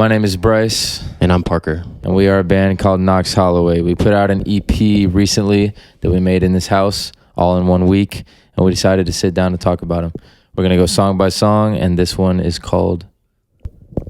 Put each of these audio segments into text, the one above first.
My name is Bryce. And I'm Parker. And we are a band called Knox Holloway. We put out an EP recently that we made in this house all in 1 week. And we decided to sit down and talk about them. We're going to go song by song. And this one is called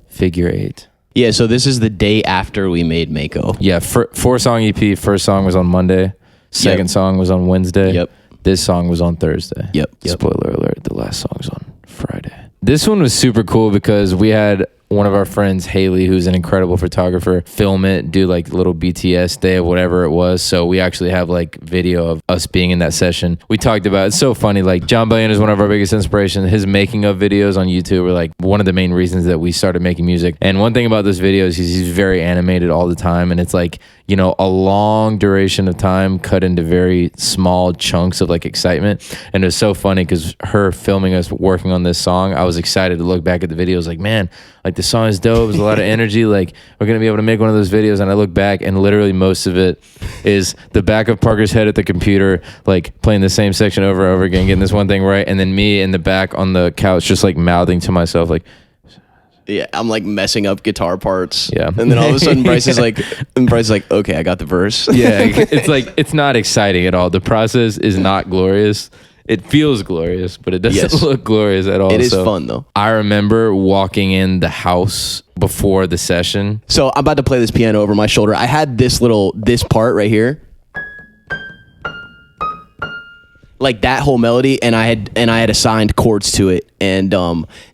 Figure 8. Yeah, so this is the day after we made Mako. Yeah, 4-song EP. First song was on Monday. Second song was on Wednesday. Yep. This song was on Thursday. Yep. Spoiler alert, the last song was on Friday. This one was super cool because we had one of our friends, Haley, who's an incredible photographer, film it, do like little BTS day of whatever it was. So we actually have like video of us being in that session. We talked about, it's so funny, like John Bellion is one of our biggest inspirations. His making of videos on YouTube were like one of the main reasons that we started making music. And one thing about those videos is he's very animated all the time. And it's like, you know, a long duration of time cut into very small chunks of like excitement. And it was so funny because her filming us working on this song, I was excited to look back at the videos like, man, like the song is dope. There's a lot of energy. Like we're going to be able to make one of those videos. And I look back and literally most of it is the back of Parker's head at the computer, like playing the same section over and over again, getting this one thing right. And then me in the back on the couch, just like mouthing to myself, like, yeah, I'm like messing up guitar parts. Yeah. And then all of a sudden Bryce is like, okay, I got the verse. Yeah. It's like, it's not exciting at all. The process is not glorious. It feels glorious, but it doesn't look glorious at all. It is fun though. I remember walking in the house before the session. So I'm about to play this piano over my shoulder. I had this part right here. Like that whole melody, and I had assigned chords to it, and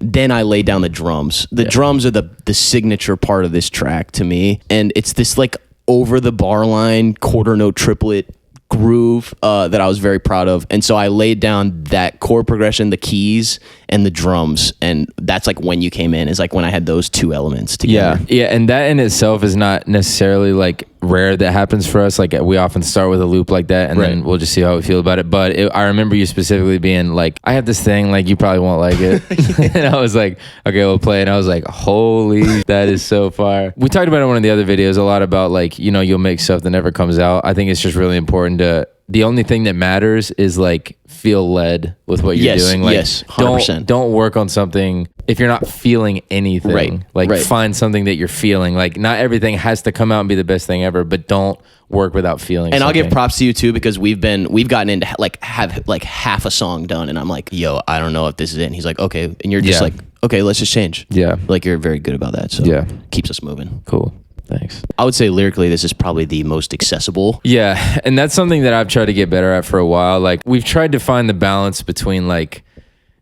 then I laid down the drums. The drums are the signature part of this track to me, and it's this like over the bar line quarter note triplet groove that I was very proud of. And so I laid down that chord progression, the keys, and the drums, and that's like when you came in, is like when I had those two elements together. Yeah, and that in itself is not necessarily like rare that happens for us. Like we often start with a loop like that, and then we'll just see how we feel about it. But I remember you specifically being like, I have this thing, like you probably won't like it. And I was like, okay, we'll play. And I was like, holy, that is so fire. We talked about it in one of the other videos a lot about like, you know, you'll make stuff that never comes out. I think it's just really important to, the only thing that matters is like feel led with what you're doing. Like, 100%. Don't work on something if you're not feeling anything. Find something that you're feeling. Like not everything has to come out and be the best thing ever, but don't work without feeling. And something. I'll give props to you too, because we've gotten into like have like half a song done, and I'm like, yo, I don't know if this is it. And he's like, okay, and you're just like, okay, let's just change. Yeah, like you're very good about that. So keeps us moving. Cool. Thanks. I would say lyrically, this is probably the most accessible. Yeah, and that's something that I've tried to get better at for a while. Like we've tried to find the balance between like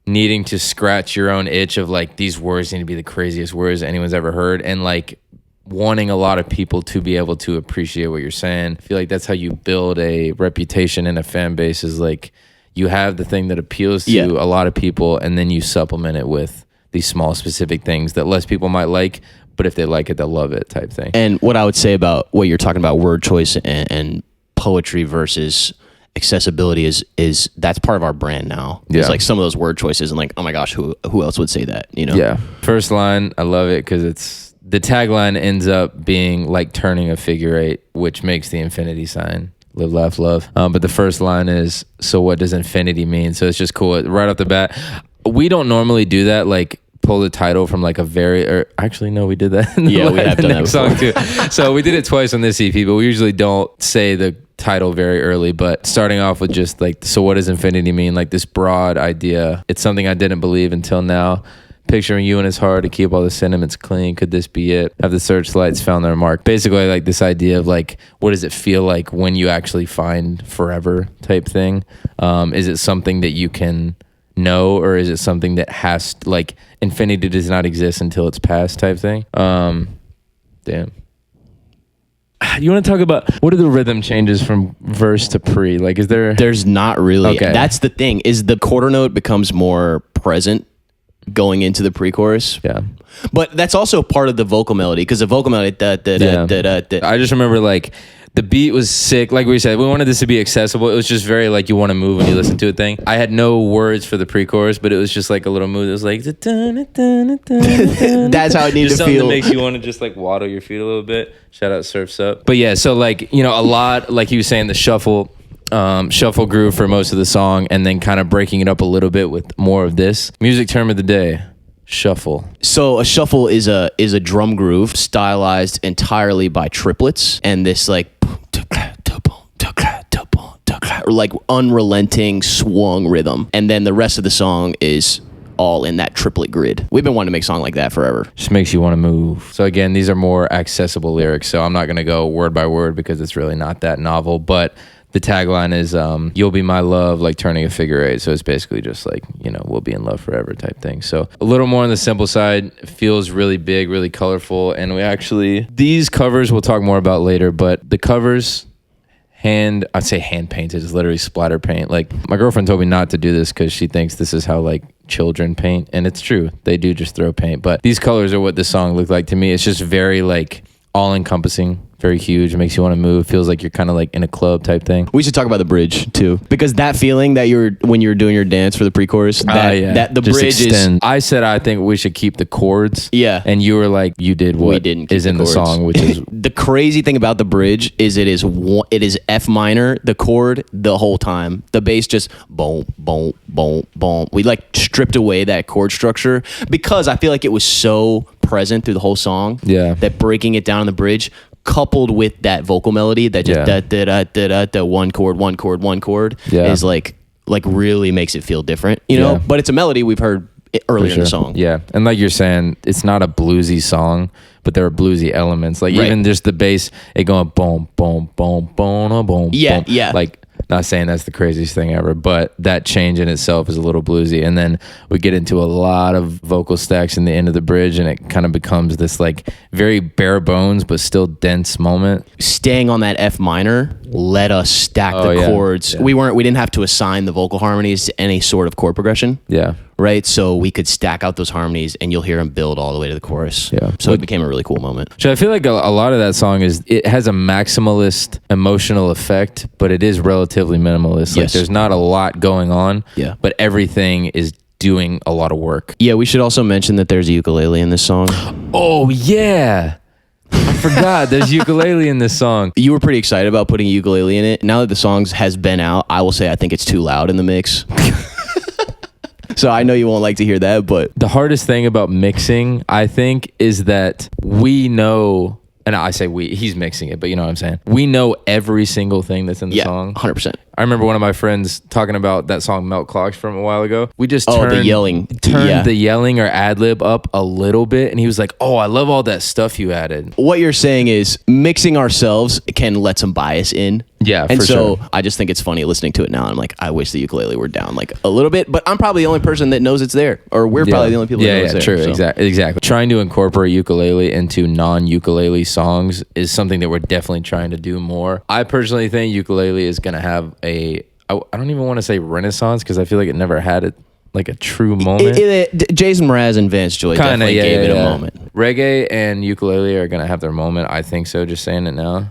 needing to scratch your own itch of like these words need to be the craziest words anyone's ever heard, and like wanting a lot of people to be able to appreciate what you're saying. I feel like that's how you build a reputation and a fan base, is like you have the thing that appeals to a lot of people, and then you supplement it with these small specific things that less people might like, but if they like it, they'll love it type thing. And what I would say about what you're talking about, word choice and poetry versus accessibility, is that's part of our brand now. It's like some of those word choices, and like, oh my gosh, who else would say that, you know? Yeah. First line, I love it because it's, the tagline ends up being like turning a figure 8, which makes the infinity sign. Live, laugh, love. But the first line is, so what does infinity mean? So it's just cool. Right off the bat, we don't normally do that, like pull the title from like a very, or actually no, we did that in we have done that song too. So we did it twice on this EP, but we usually don't say the title very early. But starting off with just like, so what does infinity mean? Like this broad idea. It's something I didn't believe until now. Picturing you in his heart to keep all the sentiments clean. Could this be it? Have the searchlights found their mark? Basically, like this idea of like, what does it feel like when you actually find forever type thing? Is it something that you can know, or is it something that has like infinity does not exist until it's past type thing? Damn. You want to talk about what are the rhythm changes from verse to pre? Like, is there's not really. Okay. That's the thing, is the quarter note becomes more present going into the pre-chorus. Yeah. But that's also part of the vocal melody, because the vocal melody, I just remember like the beat was sick. Like we said, we wanted this to be accessible. It was just very like you want to move when you listen to a thing. I had no words for the pre-chorus, but it was just like a little move. It was like that's how it needs just to something feel. That makes you want to just like waddle your feet a little bit. Shout out Surf's Up. But yeah, so like, you know, a lot, like he was saying, the shuffle groove for most of the song, and then kind of breaking it up a little bit with more of this. Music term of the day. Shuffle. So a shuffle is a drum groove stylized entirely by triplets and this like or like unrelenting swung rhythm, and then the rest of the song is all in that triplet grid. We've been wanting to make a song like that forever. Just makes you want to move. So again, these are more accessible lyrics, so I'm not going to go word by word because it's really not that novel, but the tagline is you'll be my love like turning a figure eight. So it's basically just like, you know, we'll be in love forever type thing. So a little more on the simple side. It feels really big, really colorful, and we actually, these covers we'll talk more about later, but the covers I'd say hand painted, is literally splatter paint. Like my girlfriend told me not to do this because she thinks this is how like children paint, and it's true, they do just throw paint, but these colors are what this song looked like to me. It's just very like all encompassing, very huge. It makes you want to move. Feels like you're kind of like in a club type thing. We should talk about the bridge too, because that feeling that when you're doing your dance for the pre-chorus, that the just bridge extend. I said I think we should keep the chords. Yeah, and you were like, you did what we didn't keep is in the song, which is the crazy thing about the bridge is it is F minor, the chord the whole time. The bass just boom, boom, boom, boom. We like stripped away that chord structure because I feel like it was so present through the whole song. Yeah, that breaking it down on the bridge, coupled with that vocal melody that just da one chord is like really makes it feel different, you know. But it's a melody we've heard earlier in the song. Yeah, and like you're saying, it's not a bluesy song, but there are bluesy elements. Like even just the bass, it going boom, boom, boom, boom, boom. Yeah, boom. yeah. Like, not saying that's the craziest thing ever, but that change in itself is a little bluesy. And then we get into a lot of vocal stacks in the end of the bridge, and it kind of becomes this like very bare bones but still dense moment. Staying on that F minor let us stack the chords. Yeah. We didn't have to assign the vocal harmonies to any sort of chord progression. Yeah. Right, so we could stack out those harmonies, and you'll hear them build all the way to the chorus. Yeah, so it became a really cool moment. So I feel like a lot of that song it has a maximalist emotional effect, but it is relatively minimalist. Like there's not a lot going on. Yeah, but everything is doing a lot of work. Yeah, we should also mention that there's a ukulele in this song. Oh yeah. I forgot there's ukulele in this song. You were pretty excited about putting a ukulele in it. Now that the song has been out, I will say I think it's too loud in the mix. So I know you won't like to hear that, but the hardest thing about mixing, I think, is that we know, and I say he's mixing it, but you know what I'm saying? We know every single thing that's in the song. 100%. I remember one of my friends talking about that song Melt Clocks from a while ago. We just turned the yelling. The yelling or ad-lib up a little bit, and he was like, oh, I love all that stuff you added. What you're saying is mixing ourselves can let some bias in. Yeah, and for so sure. I just think it's funny listening to it now. I'm like, I wish the ukulele were down like a little bit, but I'm probably the only person that knows it's there, or we're probably the only people that know it's there. True, so. Exactly. Trying to incorporate ukulele into non-ukulele songs is something that we're definitely trying to do more. I personally think ukulele is going to have I don't even want to say renaissance because I feel like it never had it like a true moment. Jason Mraz and Vance Joy definitely gave it a moment. Reggae and ukulele are going to have their moment. I think so, just saying it now.